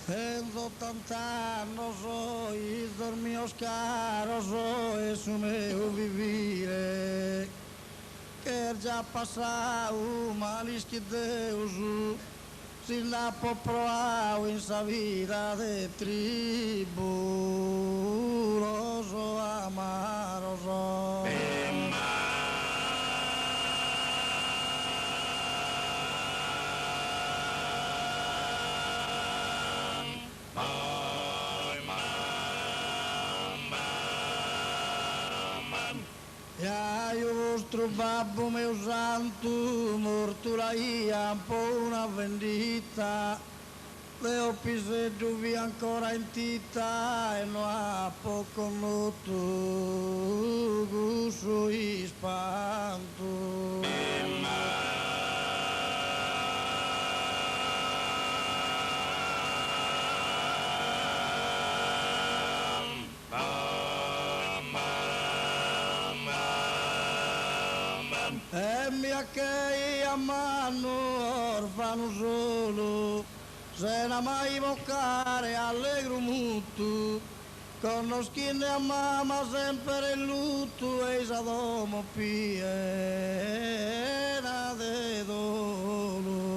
En 80 anos sois dos meus caros, sois o meu vivir. Quer já passar o males que Deus se na poproao em sa vida de tribuloso amaroso. E aí o vostro babbo meu santo morto la ia por una vendita Leo piseggio vi ancora in tita e non ha poco noto gusto e spanto. E mia che a mano orfano solo se non mai evocare allegro muto conoscine a mamma sempre il lutto e sa domo piena de dolore.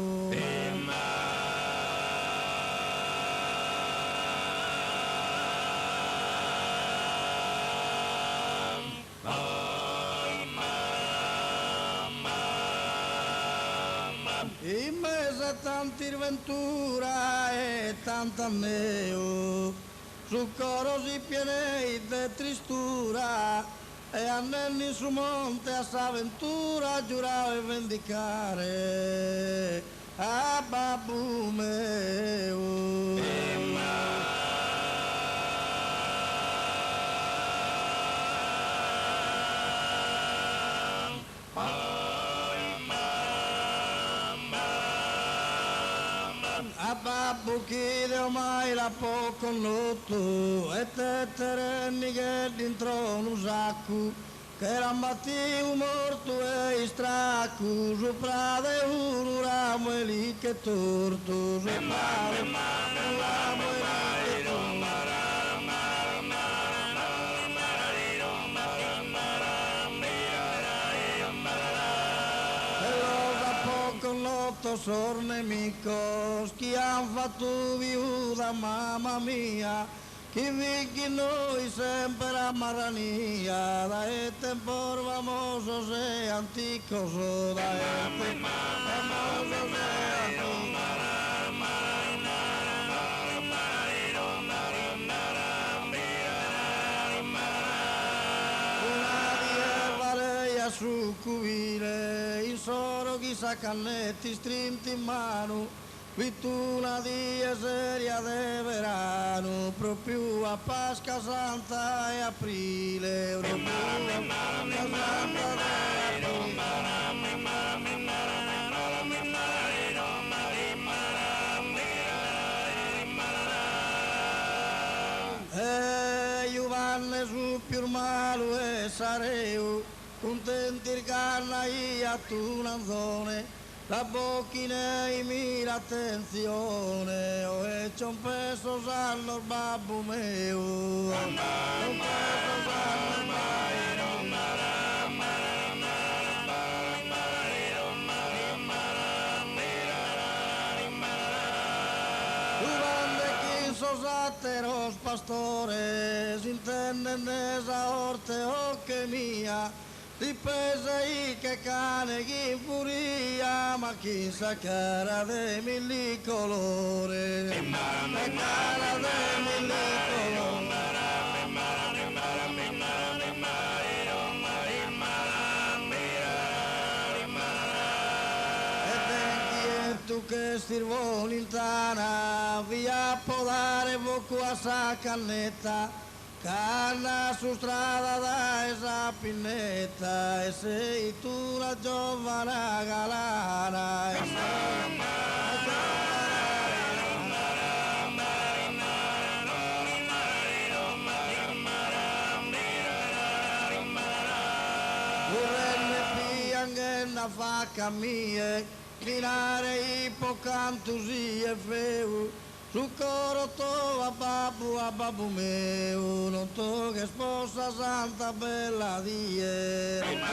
In mese tanti ventura e tanta meo, su coro si pienei de tristura, e annelli su monte a s'avventura giurava e vendicare a babbo meo. A babbo chi deu mai la poco noto e te terenni che dentro un sacco che era mattiu morto e stracco sopra de un ramo e lì che torto sopra de un ramo e lì che torto. Con l'otto sornemicos che han fatto viuda mamma mia che vichi noi sempre a marania da e tempor famoso se antico so da e tempor famoso se antico. Su cubile in soro chissà cannetti strinti in mano vittuna di seria de verano proprio a Pasqua Santa e aprile proprio a Pasqua Santa e Giovanni su più malo e sareu contenti il canna a tu nanzone, la bocchina e mira attenzione, ho hecho un peso sallo il babbo mio, un peso sallo il babbo Durante chi sosateros pastores, intenden esa orte o che mia, dipesa i che cane chi furia ma chi sa cara de mille colore la cara de mille colore e tu che stirvo lontana via podare poco a sa cannetta canna su strada da esa pinnetta e sei tu la giovana galana e sei vorrei piangere fa cammie, minare i pocantusi e feu su coro to a babbu meu, non to che sposa santa bella die. Santa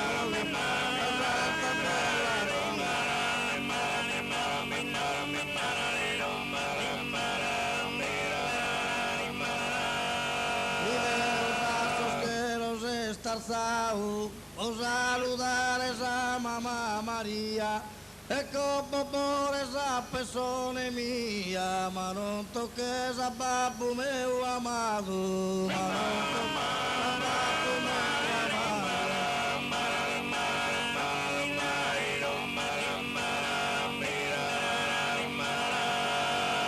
bella estarzao, o saludar esa mamá María, e como por esa persona mía, ma non toques a babbu meu amado, ma non toques a babbu meu amado.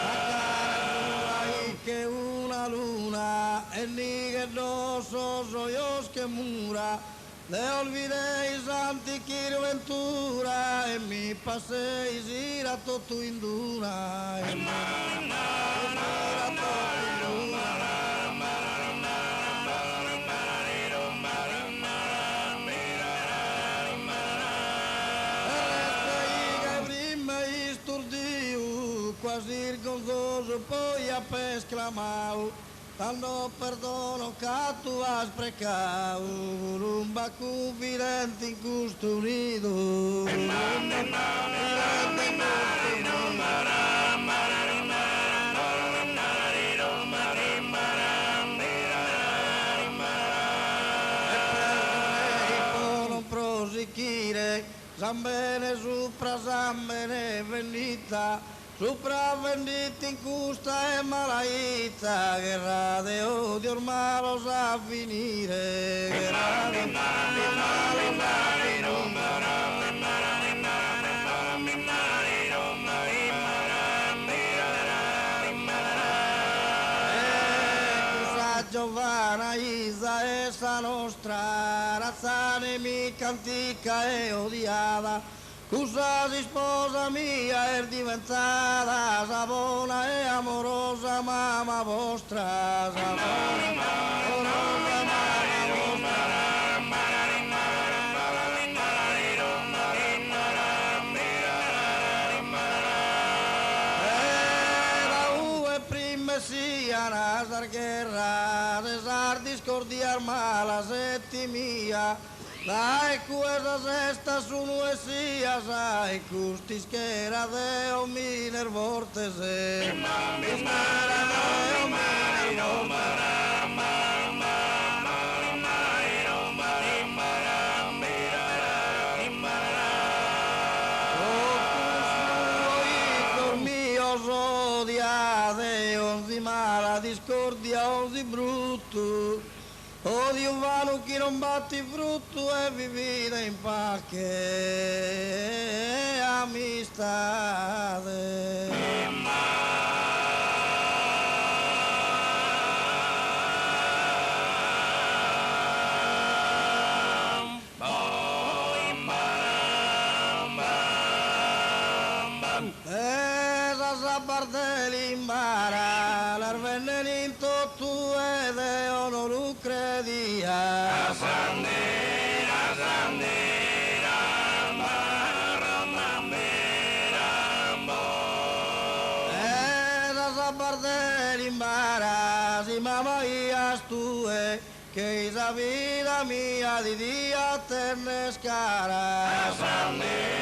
La cara sua que una luna, e ni que dos ojos que mura, le olvidéis antiquir ventura, e mi paséis ir a totu induna, e mi paséis ir a totu induna. Quasi gonzoso poi ha exclamau, tanto perdono che tu has precau, un confidente in questo nido. Zambene supra zambene venita, supra vendita in custa e malaita, guerra de odio ormai lo sa finire, guerra de odio ormai lo sa finire. Giovanna Isa, essa nostra razza nemica antica e odiata, cusa di sposa mia è diventata savona e amorosa mamma vostra, savona e amorosa mamma vostra. Sia nasar guerra, cesar discordia mala settimia, dai questa sesta sono e sia, sai custis che era deo miner vortese, ischera deo miner vortese. Mala discordia osi brutto, odio vano chi non batti frutto e vivida in pace e amistade. Bardelimbara, l'arvenenito tu ed io non lo credia. La sandera, esa bardelimbara, si mamma ias tu che esa vida mia di dia ternescara. La sandera,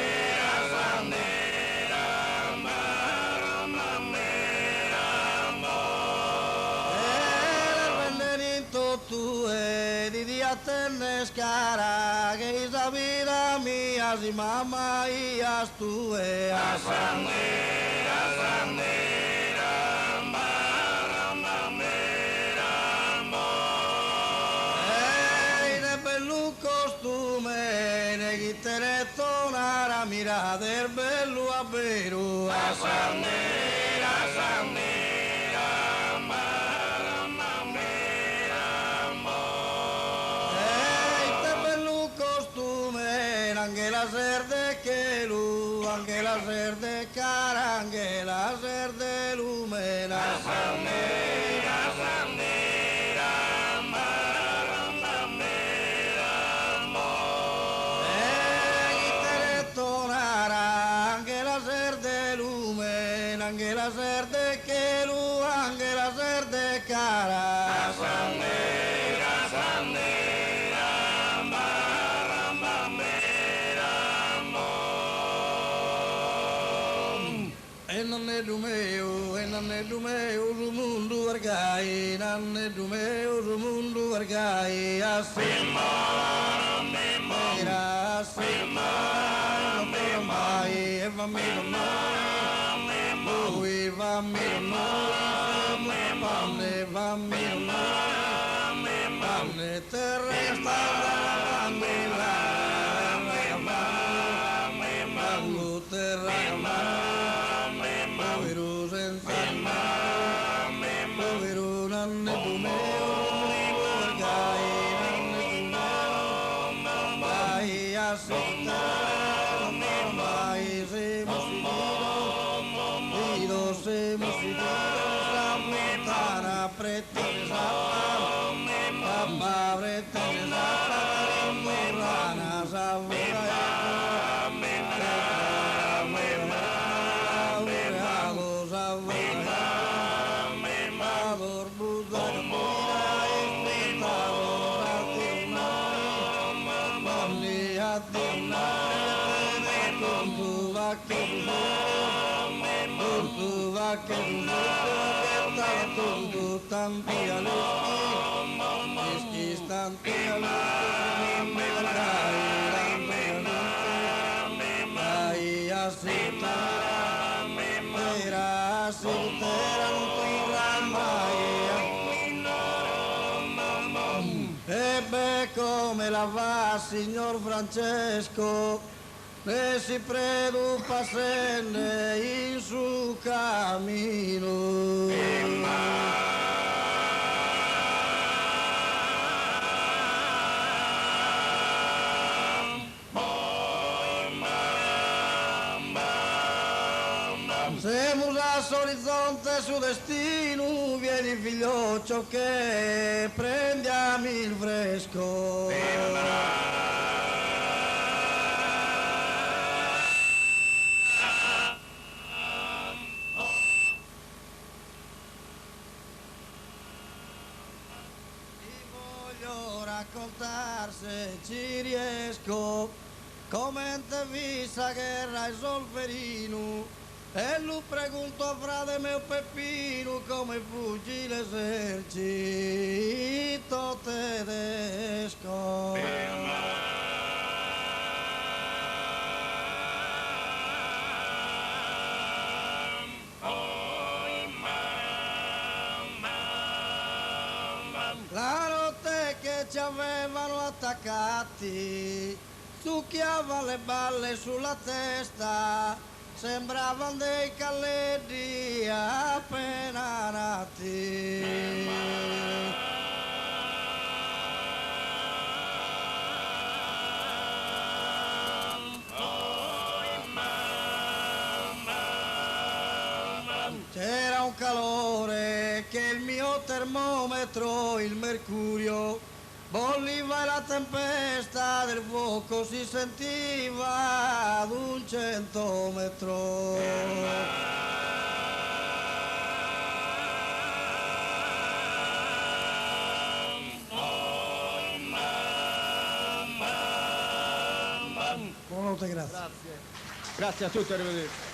tu e di dia ternescara, che esa vida mia si mamma ias tu e a sandera, de bello costume, ne chi te ne tonara, mira del bello a vero a sandera, anche la ser de chelu, anche la ser de cara, anche la ser de lumena. La sandera, anche la ser de lumena, anche la ser de chelu. cara. Nanne dumeu, rumundu wargai, nanne dumeu, rumundu wargai, asima, mera, asima, mai, eva mira, ui va mira, pamne va mira, pamne terra sta la mangu terra Ebbe come la va, signor Francesco, ne si predupa sende in su camino. Semos all'orizzonte su destino, vieni figlioccio che prendiamo il fresco. Ti voglio raccontar se ci riesco, come te vista guerra e Solferino. E lo pregunto a frate mio Peppino come fuggi l'esercito tedesco. La notte che ci avevano attaccati succhiava le balle sulla testa. Sembravano dei calleddi appena nati. C'era un calore che il mio termometro, il mercurio, bolliva e la tempesta del fuoco si sentiva ad un 100 metro. Buonanotte, grazie. Grazie a tutti, arrivederci.